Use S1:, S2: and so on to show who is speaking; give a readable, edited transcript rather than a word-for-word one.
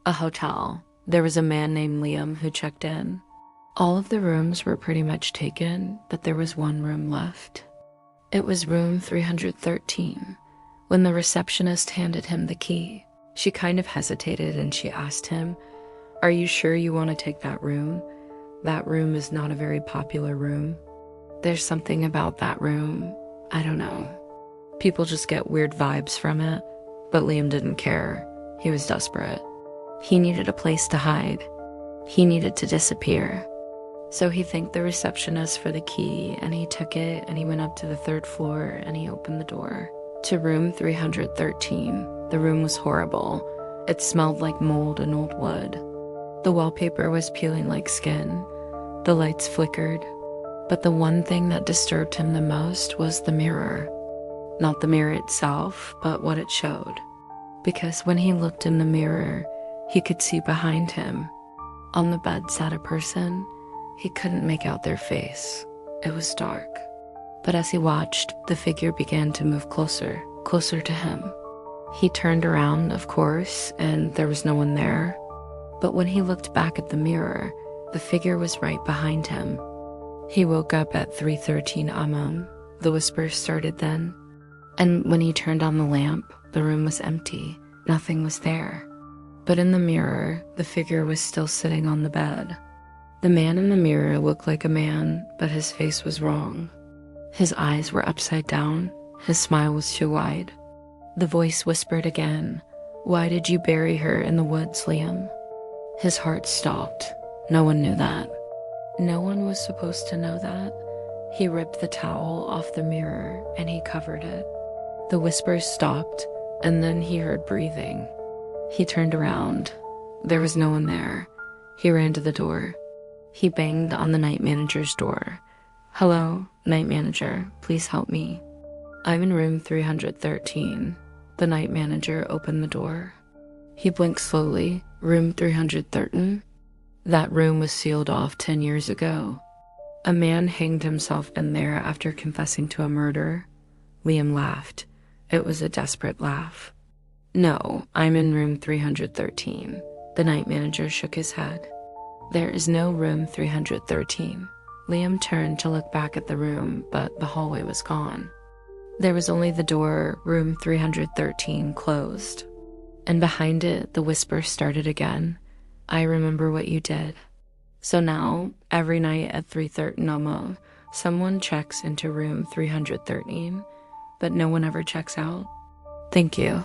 S1: A hotel. There was a man named Liam who checked in. All of the rooms were pretty much taken, but there was one room left. It was room 313. When the receptionist handed him the key, she kind of hesitated and she asked him, "Are you sure you want to take that room? That room is not a very popular room. There's something about that room, I don't know. People just get weird vibes from it." But Liam didn't care. He was desperate. He needed a place to hide. He needed to disappear. So he thanked the receptionist for the key, and he took it, and he went up to the third floor, and he opened the door to room 313. The room was horrible. It smelled like mold and old wood. The wallpaper was peeling like skin. The lights flickered. But the one thing that disturbed him the most was the mirror. Not the mirror itself, but what it showed. Because when he looked in the mirror, he could see behind him. On the bed sat a person. He couldn't make out their face. It was dark. But as he watched, the figure began to move closer, closer to him. He turned around, of course, and there was no one there. But when he looked back at the mirror, the figure was right behind him. He woke up at 3:13 a.m. The whispers started then. And when he turned on the lamp, the room was empty. Nothing was there. But in the mirror, the figure was still sitting on the bed. The man in the mirror looked like a man, but his face was wrong. His eyes were upside down. His smile was too wide. The voice whispered again, "Why did you bury her in the woods, Liam?" His heart stopped. No one knew that. No one was supposed to know that. He ripped the towel off the mirror and he covered it. The whispers stopped, and then he heard breathing. He turned around. There was no one there. He ran to the door. He banged on the night manager's door. "Hello, night manager, please help me. I'm in room 313. The night manager opened the door. He blinked slowly. Room 313? That room was sealed off 10 years ago. A man hanged himself in there after confessing to a murder. Liam laughed. It was a desperate laugh. "No, I'm in room 313. The night manager shook his head. "There is no room 313. Liam turned to look back at the room, but the hallway was gone. There was only the door, room 313, closed. And behind it, the whisper started again. "I remember what you did." So now, every night at 3:13 a.m., someone checks into room 313, but no one ever checks out. Thank you.